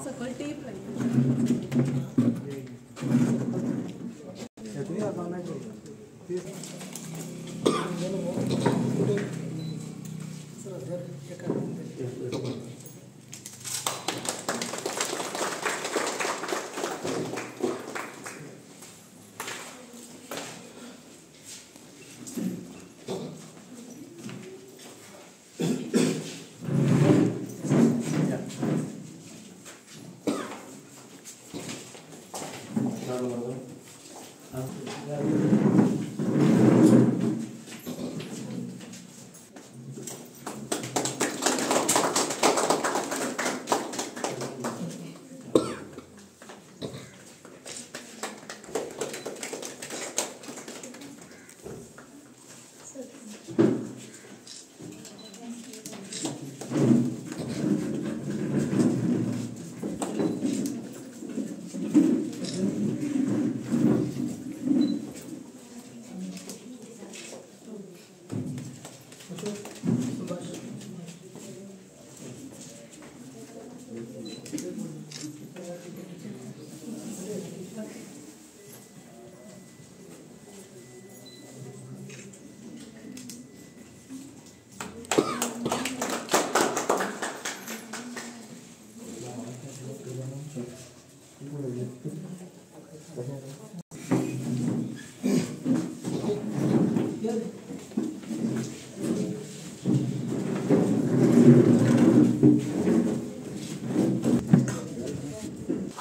सकल टेप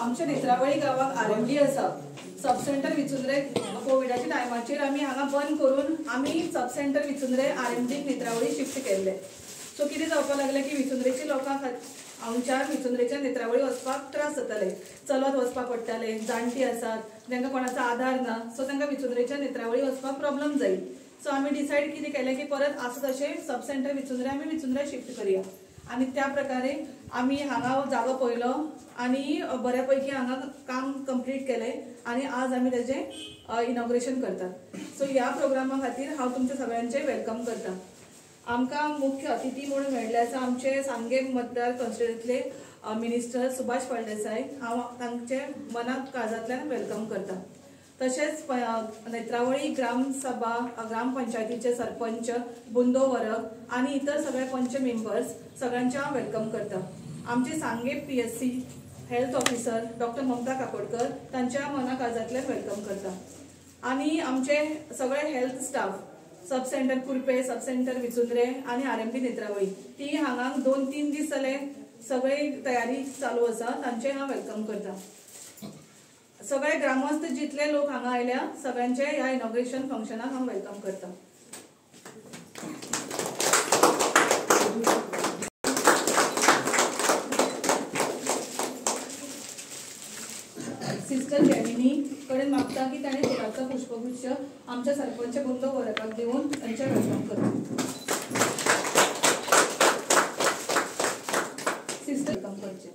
आमच्या नेत्रावळी गावात आरएमडी आसा सब सेंटर विचुंद्रे कोविडाच्या टायमाचेर आमी हांगा बंद करून आमी सब सेंटर विचुंद्रे आरएमडी नेत्रावळी शिफ्ट केल्ले. सो कितें जावपाक लागलें की विचुंद्रेच्या लोकांक हांगच्या विचुंद्रेच्या नेत्रावळी वचपाक त्रास जाताले, चलत वचपाक पडटाले, जाणटी आसात तांकां कोणाचो आधार ना, सो तांकां विचुंद्रेच्या नेत्रावळी वचपाक प्रॉब्लम जायी. सो आमी डिसायड कितें केलें की परत आसा तशें सब सेंटर विचुंद्रे आमी विचुंद्रे शिफ्ट करुया आणि त्या प्रकारे आमी हांगा जागो पळयलो आणि बऱ्यापैकी हांगा काम कंप्लीट केले आणि आज आमी तेजें इनॉग्रेशन करतात. सो ह्या प्रोग्रामा खातीर हांव तुमच्या सगळ्यांचे वेलकम करता. आमकां मुख्य अतिथी म्हणून मेळिल्ले आसा आमचे सांगें मतदार कॉन्स्टिट्युएंसीतले मिनिस्टर सुभाष फळदेसाय. हांव तांचे मनात काळजांतल्यान वेलकम करता. तशेंच नेत्रावळी ग्रामसभा ग्रामपंचायतीचे सरपंच, बुंदो वर्ग आणि इतर सगळे पंच मेंबर्स सगळ्यांचे हांव वेलकम करता. आमचे Sanguem PSC health officer doctor Mamta Kakodkar तांच्या मना काळजांतल्यान वेलकम करता. आणि आमचे सगळे health staff sub centre Kurpe, sub centre Vichundre आणि आरएमडी नेत्रावळी ती हांगा 2-3 दीस जाले सगळी तयारी चालू आसा, तांचे हांव वेलकम करता. सगळे ग्रामस्थ जितले लोक हांगा आयल्या सगळ्यांचे ह्या इनॉग्रेशन फंक्शनाक हांव वेलकम करता. सिस्टर जेमिनी कडेन मागता की ताणें फुलांचो पुष्पगुच्छ आमच्या सरपंच बुंदो वर्गाक दिवन तांचे वेलकम करता. सिस्टर वेलकम करचे.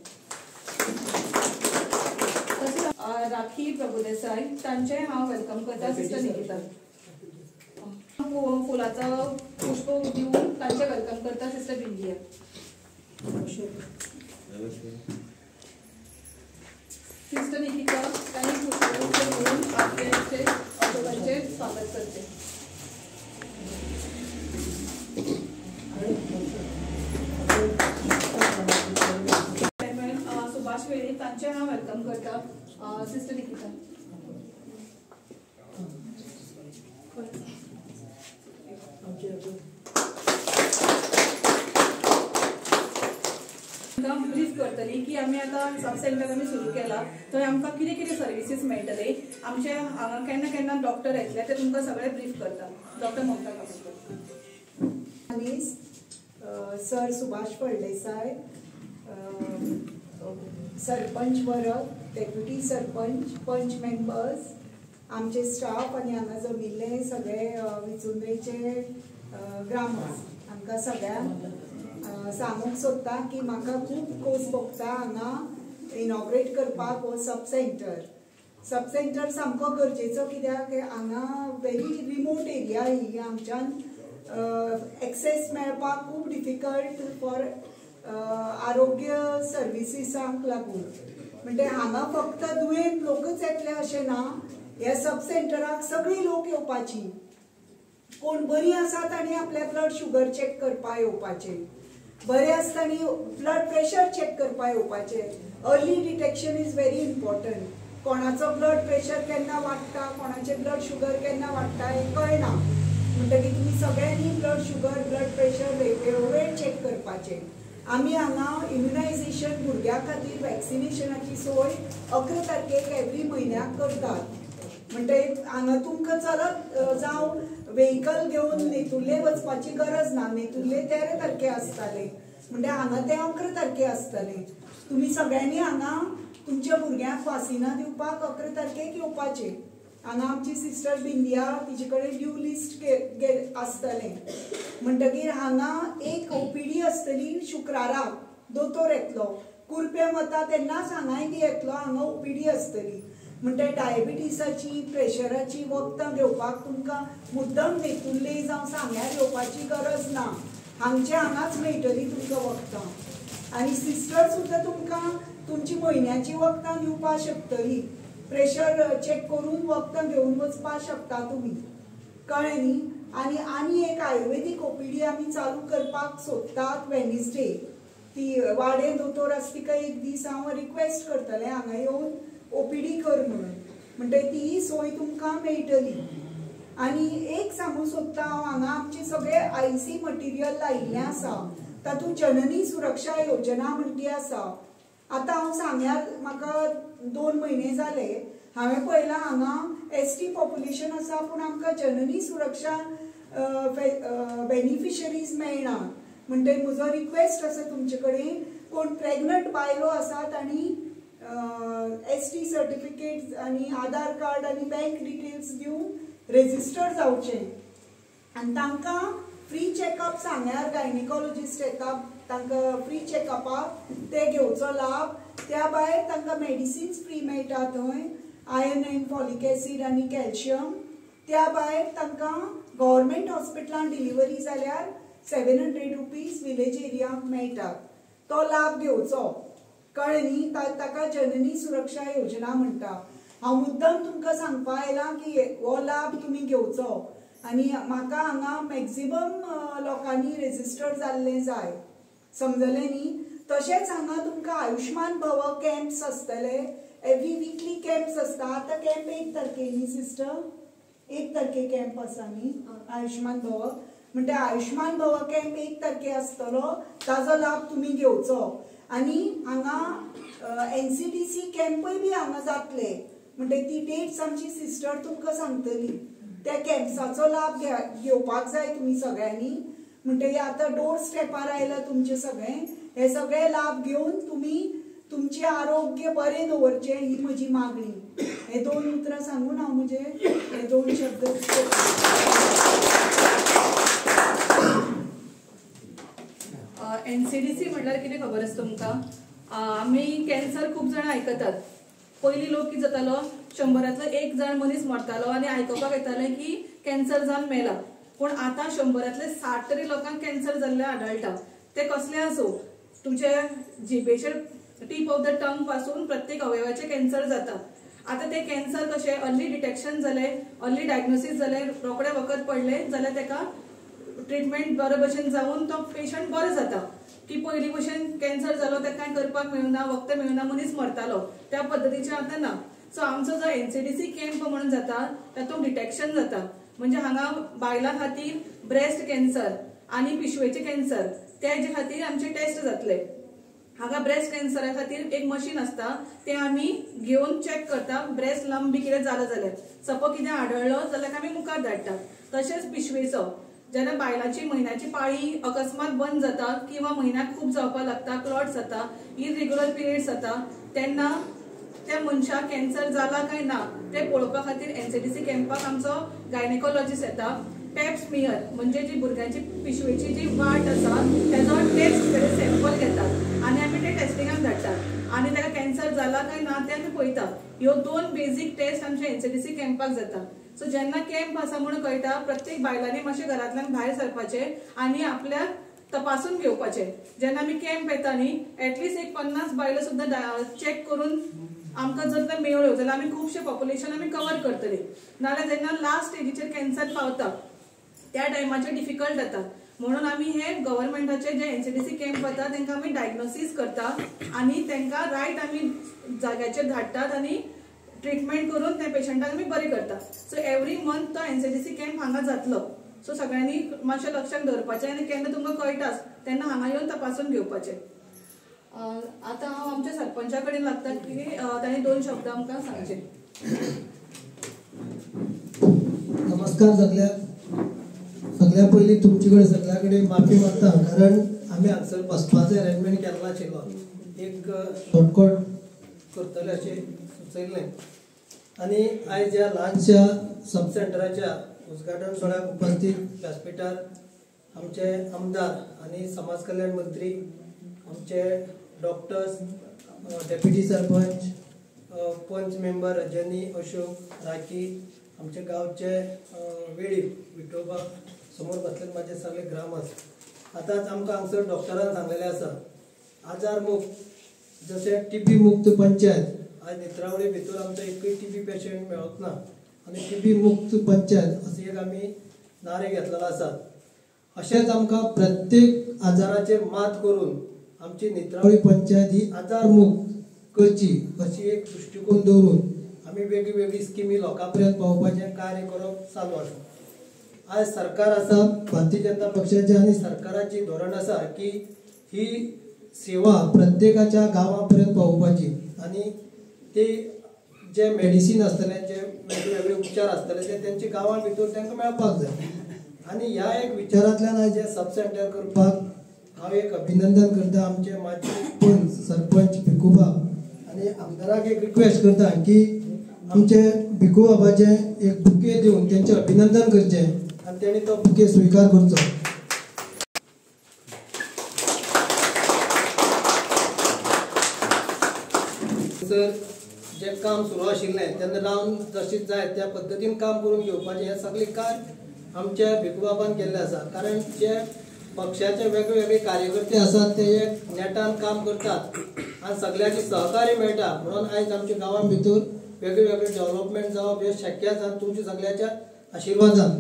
राखी प्रभुदेसाय तांचे हांव वेलकम करता. सिस्टर निकिता फुलांचो पुष्प दिवन तांचे वेलकम करता. सिस्टर बिंदिया. सिस्टर निकिता तांणी पुष्पगुच्छ दिवन आपले अशोकाचे स्वागत करते. सुभाष वेळी तांचे हांव वेलकम करता. सिस्टर निकिता. ब्रीफ करतली की आमी आतां सब सेंटर आमी सुरू केला थंय आमकां कितें कितें सर्विसीस मेळटले. आमचे हांगा केन्ना केन्ना डॉक्टर येतले ते तुमकां सगळे ब्रीफ करता. डॉक्टर ममता काकोडकर. आणि सर सुभाष फळदेसाय, सरपंच वर्ग, डेप्युटी सरपंच, पंच मेंबर्स, आमचे स्टाफ आणि हांगा जमिल्ले सगळे विचुंद्रेचे ग्रामस्थ आमकां सगळ्यांक सांगूंक सोदता की म्हाका खूब खोस भोगता हांगा इनॉग्रेट करपाक हो सब सेंटर. सब सेंटर सामको गरजेचो, कित्याक हांगा व्हेरी रिमोट एरिया ही आमच्यान एक्सेस मेळपाक खूब डिफिकल्ट फॉर आरोग्य सर्विसीसांक लागून. म्हणजे हांगा फक्त दुयेंत लोकच येतले अशें ना, ह्या सब सेंटराक सगळी लोक येवपाची. कोण बरी आसा तांणी आपले ब्लड शुगर चेक करपाक येवपाचे, बरे आसता तांणी ब्लड प्रेशर चेक करपाक येवपाचे. Early detection is very important. कोणाचो ब्लड प्रेशर केन्ना वाडटा, कोणाचे ब्लड शुगर केन्ना वाडटा हें कळना. म्हणटकीर तुमी सगळ्यांनी ब्लड शुगर ब्लड प्रेशर वेळोवेळ चेक करपाचे. आमी हांगा इम्युनायझेशन भुरग्यां खातीर वॅक्सिनेशनाची सोय 11 तारखेक एवरी म्हयन्याक करतात. म्हणटकीर हांगा तुमकां चलत जावं व्हेकल घेवन नेतुर्ले वचपाची गरज ना. नेतुर्ले 13 तारखे आसताले, म्हणजे हांगा ते 11 तारखे आसतले. तुमी सगळ्यांनी हांगा तुमच्या भुरग्यांक वासिनां दिवपाक 11 तारखेक येवपाचे. हांगा आमची सिस्टर बिंदिया तिचे कडेन ड्यू लिस्ट आसतलें. म्हणटकीर हांगा एक ओपीडी आसतली शुक्राराक, दोतोर येतलो. कुरपें वता तेन्नाच हांगाय बी येतलो, हांगा ओपीडी आसतली. म्हणजे डायबिटीसाची प्रेशराची वखदां घेवपाक तुमकां मुद्दम नेतुर्ले जावं सांग्यार येवपाची गरज ना. हांगचे हांगाच मेळटली तुमकां वखदां. आनी सिस्टर सुद्दां तुमकां तुमची म्हयन्याची वखदां दिवपाक शकतली. प्रेशर चेक करून वखदां घेवन वचपाक शकता तुमी, कळ्ळें न्ही. आनी एक आयुर्वेदीक ओपीडी आमी चालू करपाक सोदतात वेनिसडे. ती वाडे दोतोर आसा तिका एक दीस हांव रिक्वेस्ट करतलें हांगा येवन ओपीडी कर म्हणून. म्हणजे ती सोय तुमकां मेळटली. आनी एक सांगूंक सोदता हांव, हांगा आमचे सगळे आयसी मटिरियल लायिल्लें आसा. तातूंत जननी सुरक्षा योजना म्हणटी आसा. आतां हांव सांग्यार म्हाका 2 म्हयने जाले. हांवें पळयलां हांगा एसटी पॉप्युलेशन आसा, पूण आमकां जननी सुरक्षा बेनिफिशरीज मेळना. म्हणजे म्हजो रिक्वेस्ट आसा तुमचे कडेन, कोण प्रेग्नंट बायलो आसात आनी एसटी सर्टिफिकेट आनी आधार कार्ड आनी बँक डिटेल्स दिवन रेजिस्टर जावचे. आनी तांकां फ्री चेकअप सांग्यार गायनेकोलॉजिस्ट येता तांकां फ्री चेकअपाक ते घेवचो लाभ. त्या भायर तांकां मेडिसिन्स फ्री मेळटा थंय, आयर्न एंड फॉलिक एसीड आनी कॅल्शियम. त्या भायर तांकां गव्हर्मेंट हॉस्पिटलांत डिलिव्हरी जाल्यार 700 रुपीज विलेज एरियाक मेळटात. तो लाभ घेवचो, कळ्ळें न्ही. ताका जननी सुरक्षा योजना म्हणटा. हांव मुद्दम तुमकां सांगपाक आयलां की हो लाभ तुमी घेवचो. आनी म्हाका हांगा मॅक्झिमम लोकांनी रेजिस्टर जाल्लें जाय, समजलें न्ही. तशेंच हांगा तुमकां आयुष्मान भव कॅम्प्स आसतले. एवरी विकली कॅम्प्स आसता. आतां कॅम्प 1 तारखेक न्ही सिस्टर, 1 तारखेक कॅम्प आसा न्ही आयुष्मान भव. म्हणजे आयुष्मान भव कॅम्प 1 तारखेक आसतलो, ताजो लाभ तुमी घेवचो. आनी हांगा NCDC कॅम्पय बी हांगा जातले. म्हणजे ती डेट्स आमची सिस्टर तुमकां सांगतली. त्या कॅम्प्साचो लाभ घेवपाक जाय तुमी सगळ्यांनी. म्हणटकीर आतां डोर स्टेपार आयला तुमचे सगळें. हे सगळे लाभ घेवन तुमी तुमचे आरोग्य बरें दवरचें ही म्हजी मागणी. हे 2 उतरां सांगून हांव म्हजे हे 2 शब्द NCDC म्हटल्यार कितें खबर आसा तुमकां? आमी कॅन्सर खूब जाणां आयकतात. पयलीं लोक कितें जातालो, 100रांतलो 1 जण मनीस मरतालो आनी आयकपाक येतालें की कॅन्सर जावन मेला. पूण आतां 100रांतले 60 तरी लोकांक कॅन्सर जाल्लें आढळटा. ते कसले आसूं, तुमचे जिबेचेर टीप ऑफ द टंग पासून प्रत्येक अवयवाचे कॅन्सर जाता. आतां ते कॅन्सर कशें अर्ली डिटेक्शन जालें, अर्ली डायग्नोसीस जालें, रोखडे वखद पडलें जाल्यार तेका ट्रिटमेंट बरे भशेन जावन तो पेशंट बरो जाता. की पयलीं भशेन कॅन्सर जालो तेका कांय करपाक मेळना, वखद मेळना, मनीस मरतालो. त्या पद्दतीचें आतां ना. सो आमचो जो NCDC कॅम्प म्हणून जाता तातूंत डिटेक्शन जाता. म्हणजे हांगा बायलां खातीर ब्रेस्ट कॅन्सर आनी पिशवेचे कॅन्सर तेजे खातीर आमचे टेस्ट जातले. हांगा ब्रेस्ट कॅन्सरा खातीर एक मशीन आसता, तें आमी घेवन चॅक करता ब्रेस्ट लंप बी कितें जालो जाल्यार. सपोज कितें आढळलो जाल्यार आमी मुखार धाडटा. तशेंच पिशवेचो, जेन्ना बायलांची म्हयन्याची पाळी अकस्मात बंद जाता किंवा म्हयन्याक खूब जावपाक लागता, क्लॉट जाता, इरेग्युलर पिरियड्स जाता, तेन्ना त्या मनशाक कॅन्सर जाला काय ना ते पळोवपा खातीर NCDC कॅम्पाक आमचो गायनेकोलॉजिस्ट येता. पॅप स्मियर म्हणजे जी भुरग्यांची पिशवेची जी वाट आसा तेजो टेस्ट सॅम्पल घेतात आनी आमी ते टेस्टिंगाक धाडटात. आनी ताका कॅन्सर जाला काय ना ते आमी पळयता. ह्यो 2 बेसिक टेस्ट आमच्या एनसीडीसी कॅम्पाक जाता. सो जेन्ना कॅम्प आसा म्हणून कळटा प्रत्येक बायलांनी मातशें घरांतल्यान भायर सरपाचें आनी आपल्याक तपासून घेवपाचें. जेन्ना आमी कॅम्प येता न्ही एटलिस्ट एक 50 बायलो सुद्दां चेक करून आमकां जर ते मेळ्यो जाल्यार आमी खुबशें पॉप्युलेशन आमी कवर करतली. नाल्यार जेन्ना लास्ट स्टेजीचेर कॅन्सर पावता त्या टायमाचेर डिफिकल्ट जाता. म्हणून आमी हे गव्हर्नमेंटाचे जे एनसीडीसी कॅम्प जाता तांकां आमी डायग्नोसीस करता आनी तांकां रायट आमी जाग्याचेर धाडटात आनी ट्रिटमेंट करून त्या पेशंटाक आमी बरें करता. सो एवरी मंथ तो एनसीडीसी कॅम्प हांगा जातलो. सो सगळ्यांनी मातशें लक्षात दवरपाचें आनी केन्ना तुमकां कळटाच तेन्ना हांगा येवन तपासून घेवपाचें. आतां हांव आमच्या सरपंचा कडेन लागता की ताणें 2 शब्द आमकां सांगचे. नमस्कार सगळ्या पयली तुमचे कडेन सगळ्या कडेन माफी मागता कारण आमी हांगसर बसपाचें अरेंजमेंट केल्लो आशिल्लो. एक शॉर्टकट करतले अशें सुचयल्लें आनी आयज ह्या ल्हानशा सब सेंटराच्या उद्घाटन सोहळ्याक उपस्थित व्यासपीठार आमचे आमदार आनी समाज कल्याण मंत्री, आमचे डॉक्टर्स, डेप्युटी सरपंच, पंच मेंबर रजनी, अशोक, राखी, आमचे गांवचे वेळीप, विठोबा, समोर बसलेले माझे सगळे ग्रामस्थ. आतांच आमकां हांगसर डॉक्टरान सांगलेलें आसा आजार मुक्त जशें टीबी मुक्त पंचायत. आज नेत्रावळी भितर आमचो एकूय टीबी पेशंट मेळत ना आनी टीबी मुक्त पंचायत अशें एक आमी नारे घेतलेलो आसा. अशेंच आमकां प्रत्येक आजाराचेर मात करून आमची नेत्रावळी पंचायत ही आजार मुक्त करची अशी एक दृश्टिकोन दवरून आमी वेगळी वेगळी स्किमी लोकां पर्यंत पावोवपाचें कार्य करप चालू आसा. आज सरकार आसा भारतीय जनता पक्षाचें आनी सरकाराची धोरण आसा की ही सेवा प्रत्येकाच्या गांवां पर्यंत पावोवपाची आनी ते जे मेडिसीन आसतले जे वेगवेगळे उपचार आसतले ते तेंच्या गांवां भितर तांकां मेळपाक जाय. आनी ह्या एक विचारांतल्यान आज हे सब सेंटर करपाक हांव एक अभिनंदन करता आमचे माजी पंच सरपंच भिकूबा आनी आमदाराक एक रिक्वेस्ट करता की आमचे भिकू बाबाचे एक बुके दिवन तेंचे अभिनंदन करचें आनी तेणी तो बुके स्विकार करचो. सर जे काम सुरू आशिल्लें तेन्ना रावन जशें जाय त्या पद्दतीन काम करून घेवपाचें हें सगळें कार्य आमच्या भिकू बाबान केल्लें आसा. कारण जे पक्षाचे वेगवेगळे कार्यकर्ते आसात ते एक नेटान काम करतात आनी सगळ्यांचे सहकार्य मेळटा. म्हणून आयज आमच्या गांवां भितर वेगळे वेगळे डेव्हलपमेंट जावप हे शक्य आसा तुमच्या सगळ्याच्या आशिर्वादान.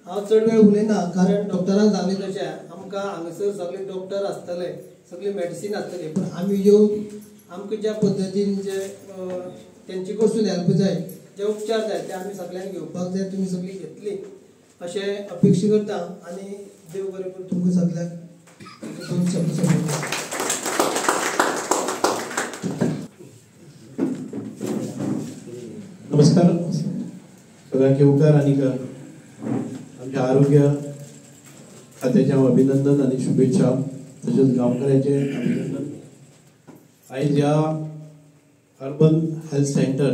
हांव चड वेळ उलयना कारण डॉक्टरान सांगलें तशें आमकां हांगासर सगळे डॉक्टर आसतले, सगळी मेडिसीन आसतली, पण आमी येवन आमकां ज्या पद्दतीन जे तेंचे कडसून हेल्प जाय, जे उपचार जाय ते आमी सगळ्यांनी घेवपाक जाय. तुमी सगळीं घेतली अशें अपेक्षा करता आनी देव बरें करूं तुमकां सगळ्यांक. 2 शब्द सांगता. नमस्कार सगळ्यांक येवकार आनी आमच्या आरोग्य खात्याचे हांव अभिनंदन आनी शुभेच्छा तशेंच गांवकारांचे अभिनंदन. आयज ह्या अर्बन हेल्थ सेंटर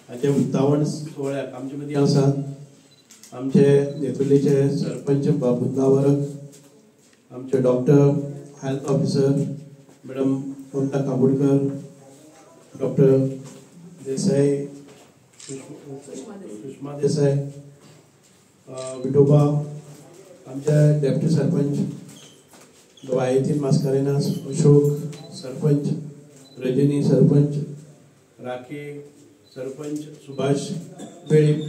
हाचे उक्तावण सोहळ्याक आमचे मदीं आसात आमचे नेतुर्लेचे सरपंच बाबू गावरक, आमचे doctor health officer madam Mamta Kabudkar, doctor Desai Sushma Desai, Vithoba, आमचे डेप्युटी सरपंच वायेतीन मास्कारेनास, अशोक सरपंच, रजनी सरपंच, राखी सरपंच, सुभाष वेळीप,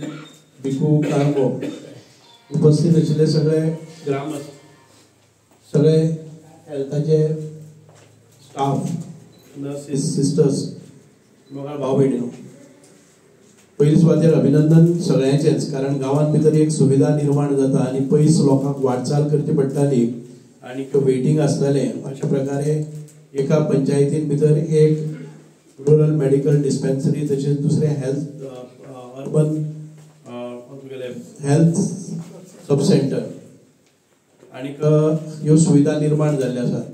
भिकू कारगो, उपस्थित आशिल्ले सगळे ग्रामस्थ, सगळे हेल्थाचे स्टाफ, नर्सीस, सिस्टर्स, म्हाका भाव भयणीनो, पयली सुवातेर अभिनंदन सगळ्यांचेच. कारण गांवांत भितर एक सुविधा निर्माण जाता आनी पयस लोकांक वाटचाल करची पडटाली आनी वेटिंग आसताले. अशा प्रकारे एका पंचायतीन भितर एक रुरल मेडिकल डिस्पेन्सरी तशेंच दुसरे health urban health sub centre आनीक ह्यो सुविधा निर्माण जाल्ल्यो आसात.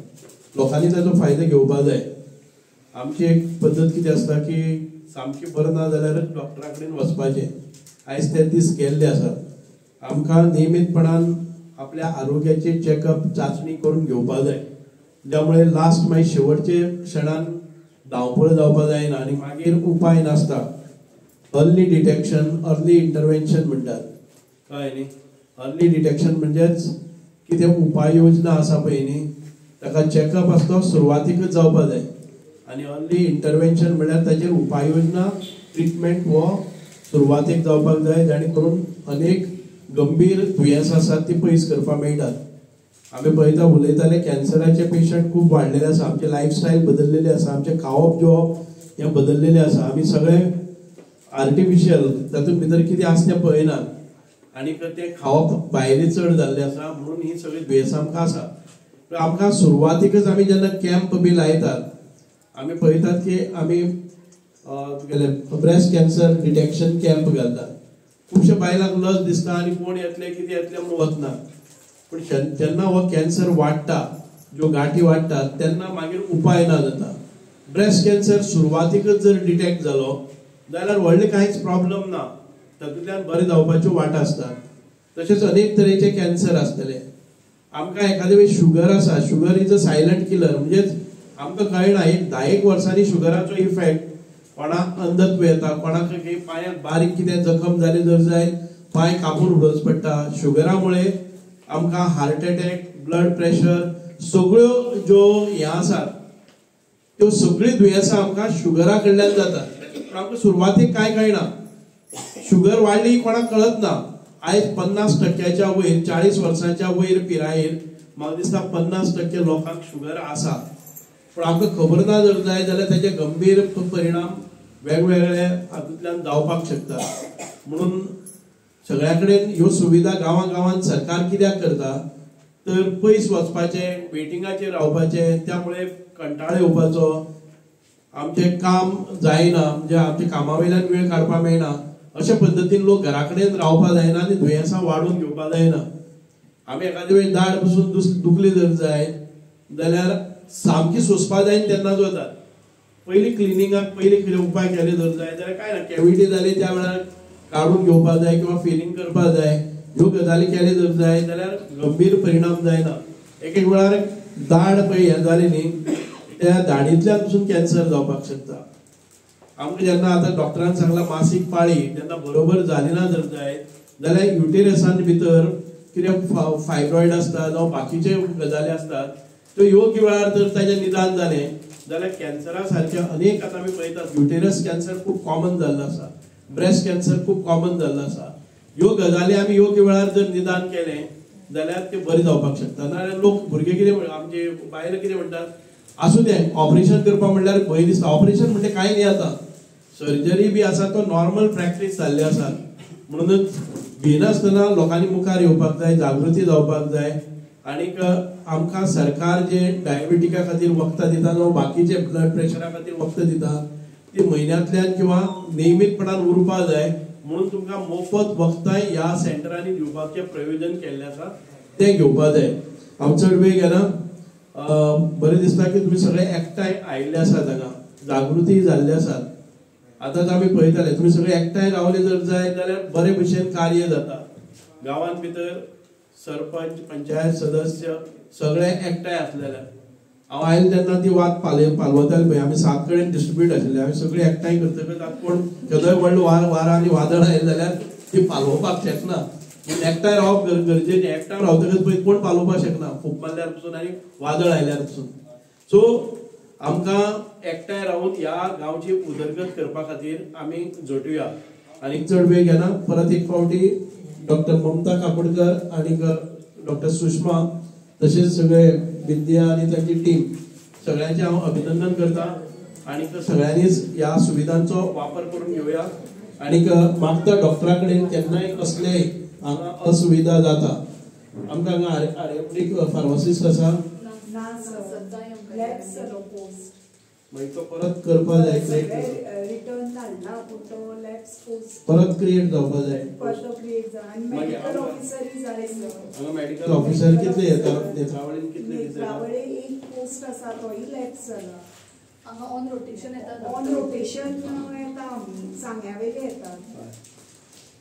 लोकांनी ताचो फायदो घेवपाक जाय. आमची एक पद्दत कितें आसता की सामकें बरें ना जाल्यारच डॉक्टरा कडेन वचपाचें. आयज ते दीस गेल्ले आसात. आमकां नियमीतपणान आपल्या आरोग्याची चॅकअप चांचणी करून घेवपाक जाय. त्यामुळे लास्ट मागीर शेवटचे क्षणान धांवपळ जावपा जायना आनी मागीर उपाय नासता. अर्ली डिटेक्शन अर्ली इंटरवेन्शन म्हणटात, कळ्ळें न्ही. अर्ली डिटेक्शन म्हणजेच कितें उपाय योजना आसा पळय न्ही ताका चॅकअप आसा तो सुरवातीकच जावपा जाय. आनी अर्ली इंटरवेन्शन म्हणल्यार ताचेर उपाय योजना ट्रिटमेंट हो सुरवातेक जावपाक जाय, जेणे करून अनेक गंभीर दुयेंसां आसात ती पयस करपाक मेळटात. आमी पळयता उलयताले कॅन्सराचे पेशंट खूब वाडलेले आसा. आमचे लायफस्टायल बदललेले आसा, आमचे खावप जेवप हे बदललेले आसा. आमी सगळे आर्टिफिशियल तातूंत भितर कितें आसा तें पळयनात आनी ते खावप भायले चड जाल्ले आसा म्हणून ही सगळी दुयेंसां आमकां आसा. आमकां सुरवातीकच आमी जेन्ना कॅम्प बी लायतात आमी पळयतात की आमी ब्रेस्ट कॅन्सर डिटेक्शन कॅम्प घालतात. खुबशे बायलांक लज दिसता आनी कोण येतले कितें येतले म्हणून वतना, पूण जेन्ना हो कॅन्सर वाडटा, ज्यो गाठी वाडटात तेन्ना मागीर उपाय ना जाता. ब्रेस्ट कॅन्सर सुरवातीकच जर डिटेक्ट जालो जाल्यार व्हडले कांयच प्रॉब्लेम ना, तातूंतल्यान बरें जावपाच्यो वाट आसतात. तशेंच अनेक तरेचे कॅन्सर आसतले. आमकां एखादे वेळी शुगर आसा, sugar is a silent killer. म्हणजेच आमकां कळना एक 10 वर्सांनी शुगराचो इफेक्ट कोणाक अंधत्व येता, कोणाक पांयाक बारीक कितें जखम जाली जर जायत पांय कापून उडोवच पडटा. शुगरामुळे आमकां हार्ट अटॅक, ब्लड प्रेशर सगळ्यो ज्यो हे आसात त्यो सगळी दुयेंसां आमकां शुगरा कडल्यान जातात. पूण आमकां सुरवातीक कांय कळना. शुगर वाडली कोणाक कळत ना. आयज 50% वयर 40 वर्सांच्या वयर पिरायेर म्हाका दिसता 50% लोकांक शुगर आसा. पूण आमकां खबर ना जर जाय जाल्यार ताचे गंभीर परिणाम वेगवेगळे हातूंतल्यान जावपाक शकता. म्हणून सगळ्या कडेन ह्यो सुविधा गांवांत सरकार कित्याक करता तर पयस वचपाचें, वेटिंगाचेर रावपाचें, त्यामुळे कंटाळो येवपाचो, आमचें काम जायना, म्हणजे आमच्या कामा वयल्यान वेळ काडपाक मेळना, अशा पद्दतीन लोक घरा कडेन रावपाक जायना आनी दुयेंसां वाडून घेवपाक जायना. आमी एखादे वेळी दाट पसून दुखली जर जायत जाल्यार सामकी सोंसपाक जायना तेन्नाच वतात. पयलीं क्लिनिंगाक पयलीं कितें उपाय केले जर जाय जाल्यार काय ना, कॅविटी जाली त्या वेळार काडून घेवपाक जाय किंवा फिलिंग करपाक जाय. ह्यो गजाली केले जर जाय जाल्यार गंभीर परिणाम जायना. एक एक वेळार दाड पळय हें जाली न्ही त्या दाडींतल्यान पसून कॅन्सर जावपाक शकता. आमकां जेन्ना आतां डॉक्टरान सांगलां मासीक पाळी तेन्ना बरोबर जाली ना जर जाय जाल्यार युटेरसांत भितर कितें फायब्रॉइड आसता जावं बाकीचे गजाली आसतात त्यो योग्य वेळार जर ताचें निदान जालें जाल्यार कॅन्सरा सारखे अनेक आतां आमी पळयतात युटेरस कॅन्सर खूब कॉमन जाल्लो आसा, ब्रेस्ट कॅन्सर खूब कॉमन जाल्लो आसा. ह्यो गजाली आमी योग्य वेळार जर निदान केलें जाल्यार ते बरें जावपाक शकता. नाजाल्यार लोक भुरगे कितें आमचे बायले कितें म्हणटात, आसूं तें ऑपरेशन करपाक म्हणल्यार भंय दिसता. ऑपरेशन म्हणजे कांय न्ही, आतां सर्जरी बी आसा तो नॉर्मल प्रॅक्टीस जाल्ली आसा. म्हणूनच भिनासतना लोकांनी मुखार येवपाक जाय, जागृती जावपाक जाय. आनीक आमकां सरकार जे डायबिटिका खातीर वखदां दिता जावं बाकीचे ब्लड प्रेशरा खातीर वखदां दिता ती म्हयन्यांतल्यान किंवा नियमीतपणान उरपाक जाय. म्हणून तुमकां मोफत वखदां ह्या सेंटरांनी दिवपाचें प्रयोजन केल्लें आसा तें घेवपाक जाय. हांव चड वेळ घेना. बरें दिसता की तुमी सगळे एकठांय आयिल्ले आसात, हांगा जागृती जाल्ले आसात. आतांच आमी पळयताले तुमी सगळे एकठांय रावले जर जाय जाल्यार बरे भशेन कार्य जाता. गांवांत भितर सरपंच, पंचायत सदस्य सगळे एकठांय आसलेले. हांव आयले तेन्ना ती वात पालवताली पळय, आमी 7 कडेन डिस्ट्रिब्यूट आशिल्ले. आमी सगळे एकठांय करतकच कोण केदोय व्हडलो वार आनी वादळ आयलें जाल्यार ती पालवपाक शकना. एकठांय रावप गरजेचें. एकठांय रावतकच पळय कोण पालोवपाक शकना, खूब मारल्यार पसून आनी वादळ आयल्यार पसून. सो आमकां एकठांय रावन ह्या गांवची उदरगत करपा खातीर आमी झटुया. आनी चड वेळ घेना. परत एक फावटी डॉक्टर ममता काकोडकर आनी डॉक्टर सुषमा तशेंच सगळे विद्या आनी तांची टीम सगळ्यांचे हांव अभिनंदन करता. आनीक सगळ्यांनीच ह्या सुविधांचो वापर करून घेवया. आनीक मागता डॉक्टरा कडेन केन्नाय कसलेय हांगा असुविधा जाता आमकां हांगा आयुर्वेदीक फार्मासिस्ट आसा, मागीर तो परत करपा जाय, रिटर्न धाडला पूण तो लॅब्स पोस्ट परत क्रिएट जावपा जाय. मेडिकल ऑफिसर जाय. हांगा मेडिकल ऑफिसर कितले येता? नेत्रावळीन कितले येता? नेत्रावळी एक पोस्ट आसा तोय लॅब्स जाला. हांगा ऑन रोटेशन येता. ऑन रोटेशन येता आमी सांग्यावेले येता.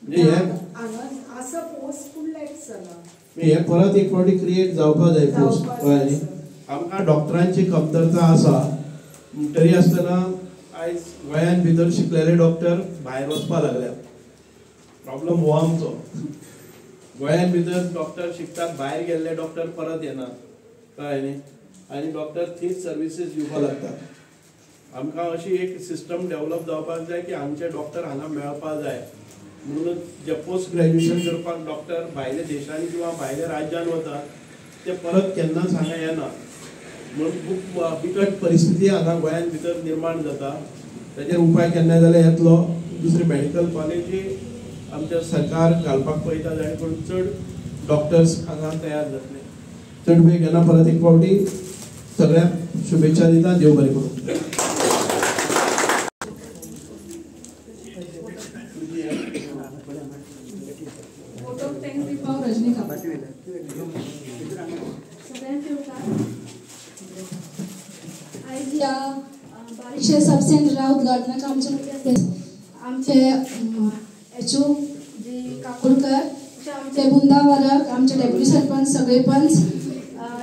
म्हणजे हांगा आसा पोस्ट पूण लॅब्स जाला. हे परत एक फावटी क्रिएट जावपा जाय पोस्ट. कळ्ळें न्ही? आमकां डॉक्टरांची कमतरता आसा तरी आसतना आयज गोंयान भितर शिकलेले डॉक्टर भायर वचपाक लागल्यात. प्रॉब्लेम हो आमचो. गोंयान भितर डॉक्टर शिकतात, भायर गेल्ले डॉक्टर परत येनात, कळ्ळें न्ही. आनी डॉक्टर थीच सर्विसीस दिवपाक लागतात. आमकां अशी एक सिस्टम डेव्हलप जावपाक जाय की हांगचे डॉक्टर हांगा मेळपाक जाय. म्हणून जे पोस्ट ग्रॅज्युएशन करपाक डॉक्टर भायल्या देशांनी किंवा भायल्या राज्यान वतात ते परत केन्नाच हांगा येना. म्हणून खूब बिकट परिस्थिती हांगा गोंयान भितर निर्माण जाता. ताचेर उपाय केन्ना जाल्यार येतलो. दुसरी मेडिकल कॉलेजी आमच्या सरकार घालपाक पळयता, जाणे करून चड डॉक्टर्स हांगा तयार जातले. चड वेळ घेना, परत एक फावटी सगळ्यांक शुभेच्छा दिता. देव बरें करूं. आज या बारीकशे सब सेंटरा उद्घाटनाक आमचे एचओ जी काकुळकर, आमचे बुंदावरक, आमचे डेप्युटी सरपंच, सगळे पंच,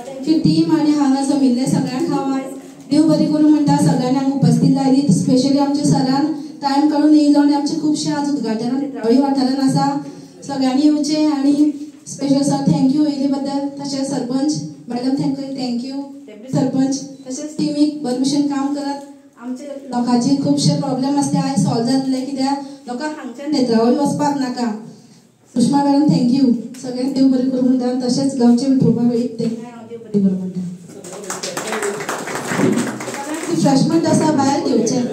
त्यांची टीम आणि हांगा जमिल्ले सगळ्यांक हांव आयज देव बरी करूं म्हणटा. सगळ्यांनी हांगा उपस्थित लायली. स्पेशली आमच्या सरान टायम काडून येयलो आनी आमचे खुबशे आज उद्घाटनाक नेत्रावळी वाठारान आसा. सगळ्यांनी येवचे आणि स्पेशल सर थँक्यू येयले बद्दल. तशेंच sarpanch madam thank you, deputy sarpanch, तशेंच टिमीक बरे भशेन काम करत. आमचे लोकांचे खुबशे प्रॉब्लेम आसले आयज सॉल्व जातले, कित्याक लोकांक हांगच्यान नेत्रावळी वचपाक नाका. Sushma madam thank you. सगळ्यांक देव बरें करूं म्हणटा. तशेंच गांवचे विठोबा वेळीक तेंकाय हांव देव बरें करूं म्हणटा. रिफ्रेशमेंट आसा भायर घेवचे.